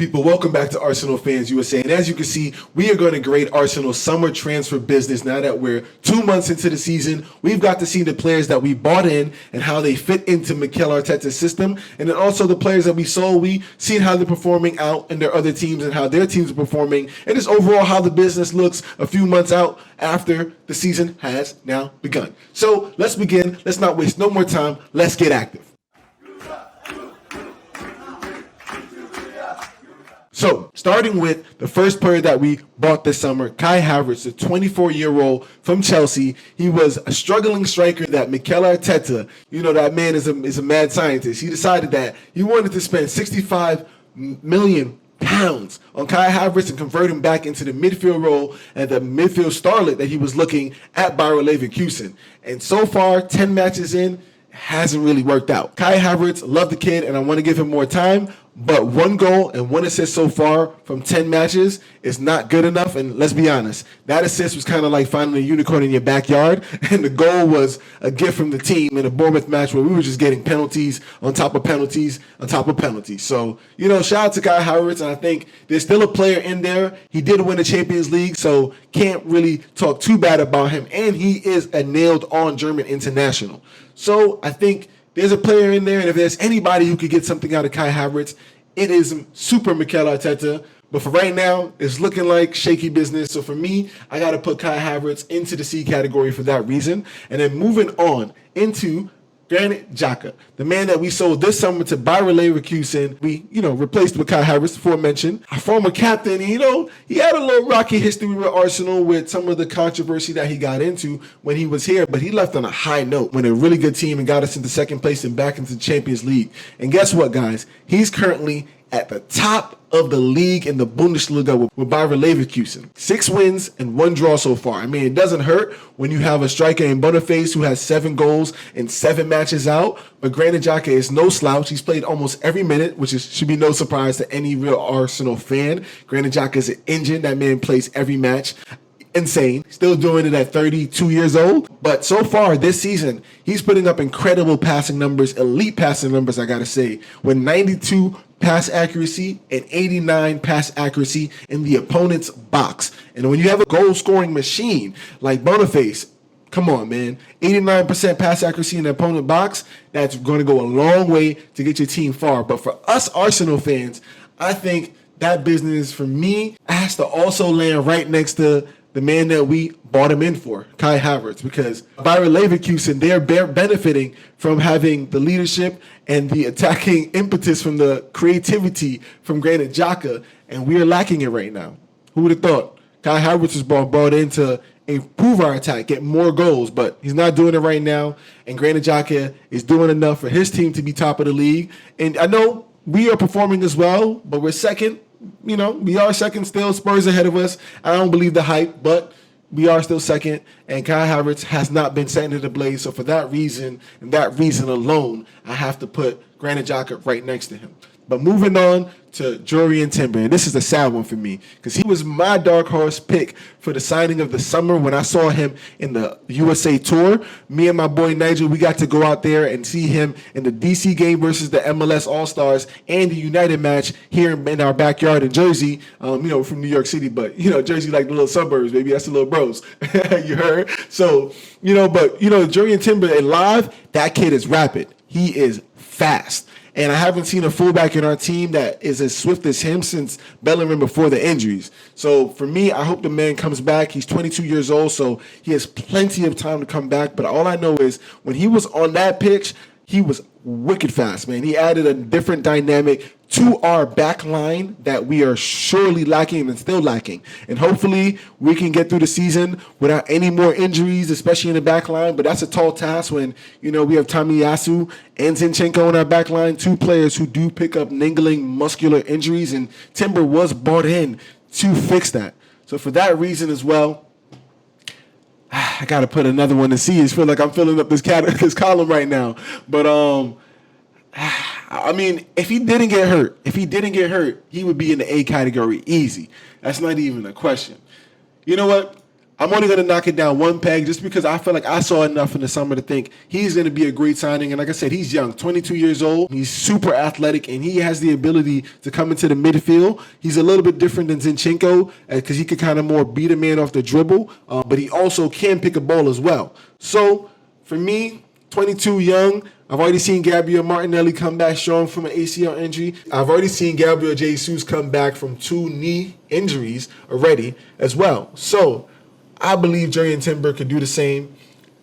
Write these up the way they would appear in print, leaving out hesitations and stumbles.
People, welcome back to Arsenal Fans USA. And as you can see, we are going to grade Arsenal's summer transfer business now that we're 2 months into the season. We've got to see the players that we bought in and how they fit into Mikel Arteta's system. And then also the players that we sold, we seen how they're performing out in their other teams and how their teams are performing. And just overall how the business looks a few months out after the season has now begun. So let's begin. Let's not waste no more time. Let's get active. So, starting with the first player that we bought this summer, Kai Havertz, the 24-year-old from Chelsea. He was a struggling striker that Mikel Arteta, that man is a mad scientist. He decided that he wanted to spend 65 million pounds on Kai Havertz and convert him back into the midfield role and the midfield starlet that he was looking at Bayer Leverkusen. And so far, 10 matches in, hasn't really worked out. Kai Havertz, love the kid, and I want to give him more time, but 1 goal and 1 assist so far from 10 matches is not good enough. And let's be honest, that assist was kind of like finding a unicorn in your backyard, and the goal was a gift from the team in a Bournemouth match where we were just getting penalties on top of penalties on top of penalties. So, shout out to Kai Havertz, and I think there's still a player in there. He did win the Champions League, so can't really talk too bad about him, and he is a nailed-on German international. So I think there's a player in there, and if there's anybody who could get something out of Kai Havertz, it is Super Mikel Arteta. But for right now, it's looking like shaky business. So for me, I got to put Kai Havertz into the C category for that reason. And then moving on into Granit Xhaxa, the man that we sold this summer to Bayer Leverkusen. We, replaced with Kai Havertz, aforementioned. Our former captain, he had a little rocky history with Arsenal with some of the controversy that he got into when he was here, but he left on a high note when a really good team and got us into second place and back into the Champions League. And guess what, guys? He's currently at the top of the league in the Bundesliga with Bayer Leverkusen. 6 wins and 1 draw so far. I mean, it doesn't hurt when you have a striker in Boniface who has 7 goals in 7 matches out, but Granit Xhaxa is no slouch. He's played almost every minute, which should be no surprise to any real Arsenal fan. Granit Xhaxa is an engine. That man plays every match. Insane. Still doing it at 32 years old. But so far this season, he's putting up incredible passing numbers, elite passing numbers, I gotta say, with 92 pass accuracy and 89 pass accuracy in the opponent's box. And when you have a goal-scoring machine like Boniface, come on, man, 89% pass accuracy in the opponent box, that's going to go a long way to get your team far. But for us Arsenal fans, I think that business, for me, has to also land right next to the man that we bought him in for, Kai Havertz, because Bayer Leverkusen, they're benefiting from having the leadership and the attacking impetus from the creativity from Granit Xhaxa, and we are lacking it right now. Who would have thought? Kai Havertz was brought in to improve our attack, get more goals, but he's not doing it right now, and Granit Xhaxa is doing enough for his team to be top of the league. And I know we are performing as well, but we're second. We are second still. Spurs ahead of us. I don't believe the hype, but we are still second. And Kai Havertz has not been set into the blaze. So for that reason, and that reason alone, I have to put Granit Xhaxa right next to him. But moving on to Jurrien Timber, and this is a sad one for me because he was my dark horse pick for the signing of the summer when I saw him in the USA tour. Me and my boy Nigel, we got to go out there and see him in the DC game versus the MLS All-Stars and the United match here in our backyard in Jersey, from New York City, but, Jersey like the little suburbs, baby, that's the little bros, you heard? So, Jurrien Timber live, that kid is rapid. He is fast. And I haven't seen a fullback in our team that is as swift as him since Bellerin before the injuries. So for me, I hope the man comes back. He's 22 years old, so he has plenty of time to come back. But all I know is when he was on that pitch, he was wicked fast, man. He added a different dynamic to our back line that we are surely lacking and still lacking. And hopefully we can get through the season without any more injuries, especially in the back line. But that's a tall task when, we have Tomiyasu and Zinchenko on our back line, 2 players who do pick up niggling muscular injuries. And Timber was brought in to fix that. So for that reason as well, I got to put another one in C. I feel like I'm filling up this column right now. But, I mean, if he didn't get hurt, he would be in the A category easy. That's not even a question. You know what? I'm only going to knock it down one peg just because I feel like I saw enough in the summer to think he's going to be a great signing. And like I said, he's young, 22 years old. He's super athletic, and he has the ability to come into the midfield. He's a little bit different than Zinchenko because he could kind of more beat a man off the dribble, but he also can pick a ball as well. So for me, 22, young. I've already seen Gabriel Martinelli come back strong from an ACL injury. I've already seen Gabriel Jesus come back from 2 knee injuries already as well. So I believe Jurrien Timber could do the same.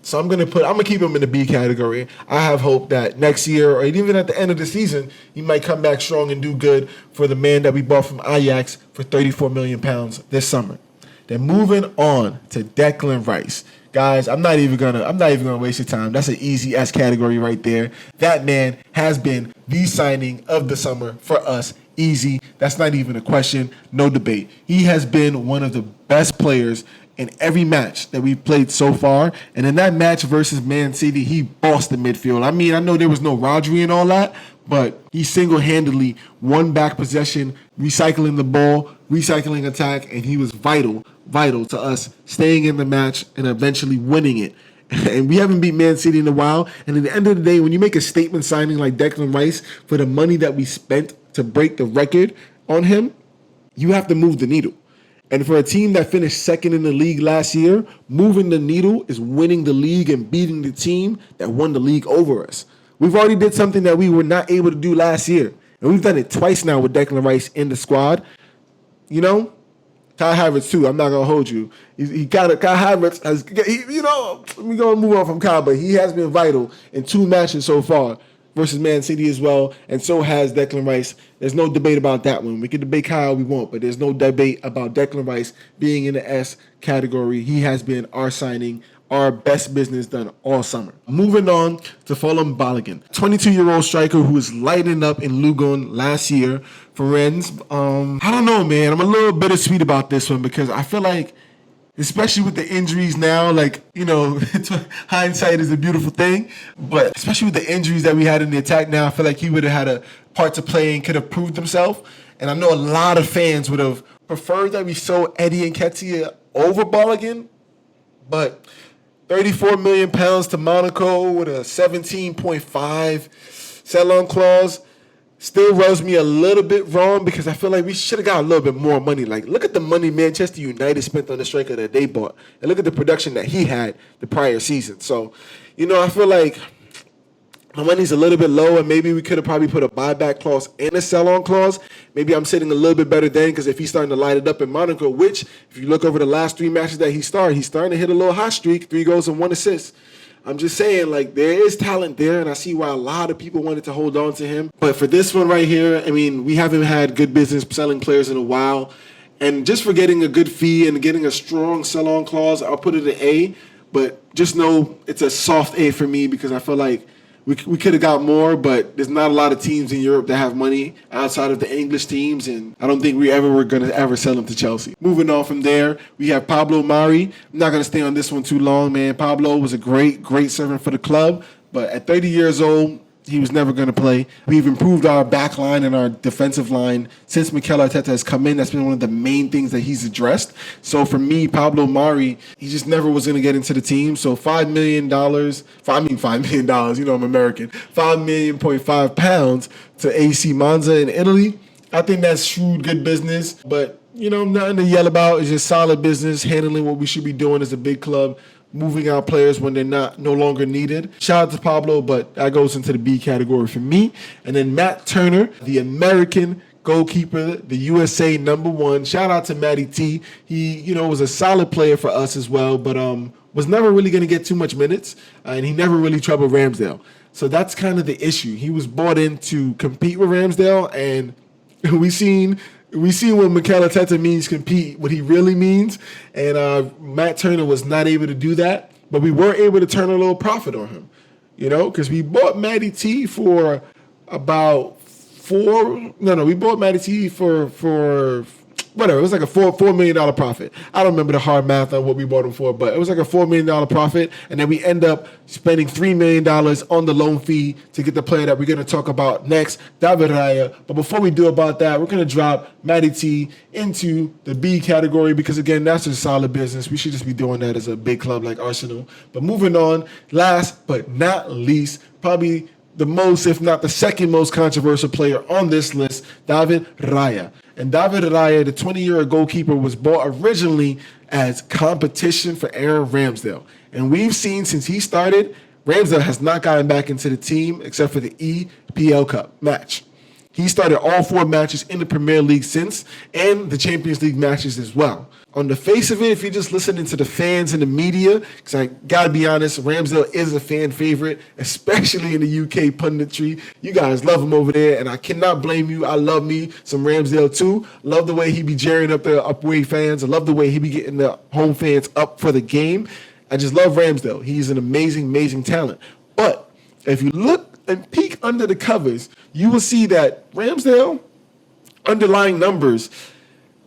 So I'm gonna keep him in the B category. I have hope that next year or even at the end of the season, he might come back strong and do good for the man that we bought from Ajax for £34 million this summer. Then moving on to Declan Rice. Guys, I'm not even gonna waste your time. That's an easy S category right there. That man has been the signing of the summer for us. Easy. That's not even a question. No debate. He has been one of the best players in every match that we've played so far. And in that match versus Man City, he bossed the midfield. I mean, I know there was no Rodri and all that, but he single-handedly won back possession, recycling the ball, recycling attack, and he was vital to us staying in the match and eventually winning it. And we haven't beat Man City in a while. And at the end of the day, when you make a statement signing like Declan Rice for the money that we spent to break the record on him, you have to move the needle. And for a team that finished second in the league last year, moving the needle is winning the league and beating the team that won the league over us. We've already did something that we were not able to do last year. And we've done it twice now with Declan Rice in the squad. You know, Kai Havertz too. I'm not going to hold you. Kai Havertz has, we're going to move on from Kai, but he has been vital in 2 matches so far versus Man City as well, and so has Declan Rice. There's no debate about that one. We can debate Kyle we want, but there's no debate about Declan Rice being in the S category. He has been our signing, our best business done all summer. Moving on to Folarin Balogun, 22-year-old striker who was lighting up in Lugon last year for Rennes. I don't know, man. I'm a little bittersweet about this one because I feel like, especially with the injuries now, hindsight is a beautiful thing. But especially with the injuries that we had in the attack now, I feel like he would have had a part to play and could have proved himself. And I know a lot of fans would have preferred that we sold Eddie Nketiah over Balogun. But £34 million to Monaco with a 17.5 sell-on clause still rubs me a little bit wrong because I feel like we should have got a little bit more money. Like, look at the money Manchester United spent on the striker that they bought, and look at the production that he had the prior season. So, I feel like my money's a little bit low, and maybe we could have probably put a buyback clause and a sell-on clause. Maybe I'm sitting a little bit better then because if he's starting to light it up in Monaco, which, if you look over the last 3 matches that he's starting to hit a little hot streak, 3 goals and 1 assist. I'm just saying, there is talent there, and I see why a lot of people wanted to hold on to him. But for this one right here, I mean, we haven't had good business selling players in a while. And just for getting a good fee and getting a strong sell-on clause, I'll put it an A. But just know it's a soft A for me because I feel like we could have got more, but there's not a lot of teams in Europe that have money outside of the English teams, and I don't think we were going to ever sell him to Chelsea. Moving on from there, we have Pablo Mari. I'm not going to stay on this one too long, man. Pablo was a great servant for the club, but at 30 years old, he was never going to play. We've improved our back line and our defensive line since Mikel Arteta has come in. That's been one of the main things that he's addressed. So for me, Pablo Mari, he just never was going to get into the team. So $5 million, I'm American, £5.5 million to AC Monza in Italy. I think that's shrewd, good business. But, nothing to yell about. It's just solid business, handling what we should be doing as a big club, moving out players when they're no longer needed. Shout out to Pablo, but that goes into the B category for me. And then Matt Turner, the American goalkeeper, the USA #1. Shout out to Matty T. He, was a solid player for us as well, but was never really going to get too much minutes, and he never really troubled Ramsdale. So that's kind of the issue. He was brought in to compete with Ramsdale, and we seen what Mikel Arteta means compete, what he really means, and Matt Turner was not able to do that, but we were able to turn a little profit on him, because we bought Matty T for about we bought Matty T for whatever. It was like a $4 million profit. I don't remember the hard math on what we bought him for, but it was like a $4 million profit. And then we end up spending $3 million on the loan fee to get the player that we're going to talk about next, David Raya. But before we do about that, we're going to drop Matty T into the B category because, again, that's just solid business. We should just be doing that as a big club like Arsenal. But moving on, last but not least, probably the most, if not the second most controversial player on this list, David Raya. And David Raya, the 20-year-old goalkeeper, was bought originally as competition for Aaron Ramsdale. And we've seen since he started, Ramsdale has not gotten back into the team except for the EPL Cup match. He started all 4 matches in the Premier League since, and the Champions League matches as well. On the face of it, if you're just listening to the fans and the media, because I gotta be honest, Ramsdale is a fan favorite, especially in the UK punditry. You guys love him over there, and I cannot blame you. I love me some Ramsdale too. Love the way he be jeering up the away fans. I love the way he be getting the home fans up for the game. I just love Ramsdale. He's an amazing, amazing talent. But if you look and peek under the covers, you will see that Ramsdale underlying numbers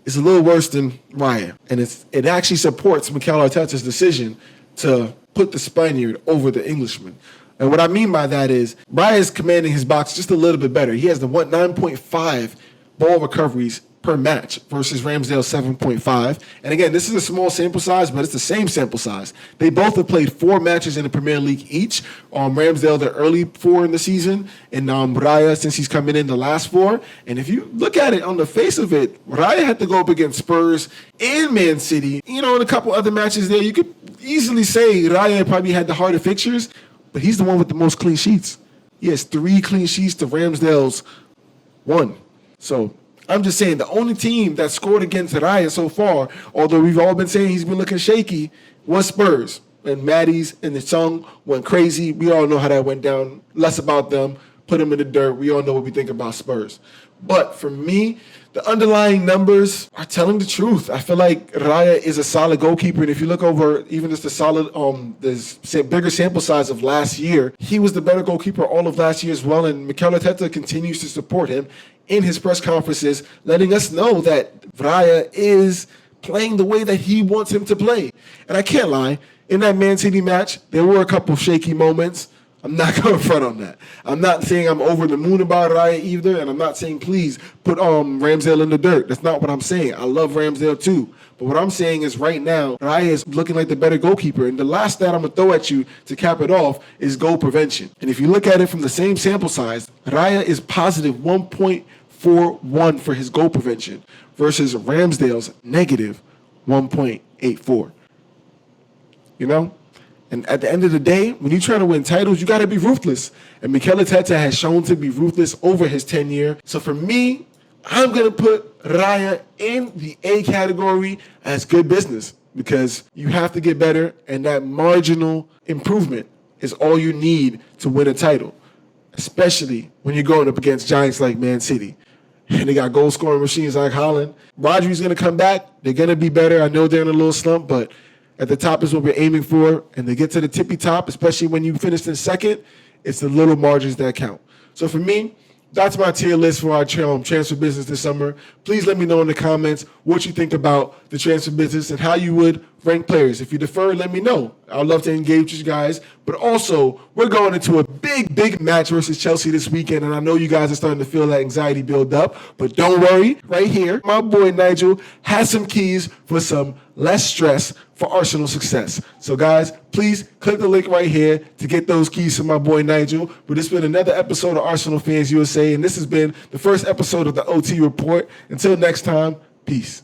is a little worse than Raya. And it actually supports Mikel Arteta's decision to put the Spaniard over the Englishman. And what I mean by that is Raya is commanding his box just a little bit better. He has the 9.5 ball recoveries per match versus Ramsdale's 7.5. And again, this is a small sample size, but it's the same sample size. They both have played 4 matches in the Premier League each. Ramsdale, the early 4 in the season, and Raya, since he's coming in the last 4. And if you look at it on the face of it, Raya had to go up against Spurs and Man City. You know, in a couple other matches there, you could easily say Raya probably had the harder fixtures, but he's the one with the most clean sheets. He has 3 clean sheets to Ramsdale's 1. So I'm just saying the only team that scored against Raya so far, although we've all been saying he's been looking shaky, was Spurs. And Matty's and the Sung went crazy. We all know how that went down. Less about them. Put them in the dirt. We all know what we think about Spurs. But for me, the underlying numbers are telling the truth. I feel like Raya is a solid goalkeeper. And if you look over even just the solid, the bigger sample size of last year, he was the better goalkeeper all of last year as well. And Mikel Arteta continues to support him in his press conferences, letting us know that Raya is playing the way that he wants him to play. And I can't lie, in that Man City match, there were a couple shaky moments. I'm not going to front on that. I'm not saying I'm over the moon about Raya either, and I'm not saying please put Ramsdale in the dirt. That's not what I'm saying. I love Ramsdale too. But what I'm saying is right now, Raya is looking like the better goalkeeper. And the last stat I'm going to throw at you to cap it off is goal prevention. And if you look at it from the same sample size, Raya is positive 1.41 for his goal prevention versus Ramsdale's negative 1.84. You know? And at the end of the day, when you're trying to win titles, you got to be ruthless. And Mikel Arteta has shown to be ruthless over his tenure. So for me, I'm going to put Raya in the A category as good business because you have to get better, and that marginal improvement is all you need to win a title, especially when you're going up against giants like Man City. And they got goal-scoring machines like Haaland. Rodri's going to come back. They're going to be better. I know they're in a little slump, but at the top is what we're aiming for. And to get to the tippy top, especially when you finish in second, it's the little margins that count. So for me, that's my tier list for our transfer business this summer. Please let me know in the comments what you think about the transfer business and how you would rank players. If you defer, let me know. I'd love to engage with you guys. But also, we're going into a big match versus Chelsea this weekend, and I know you guys are starting to feel that anxiety build up. But don't worry, right here, my boy Nigel has some keys for some less stress for Arsenal success. So guys, please click the link right here to get those keys from my boy Nigel. But this has been another episode of Arsenal Fans USA, and this has been the first episode of the OT Report. Until next time, peace.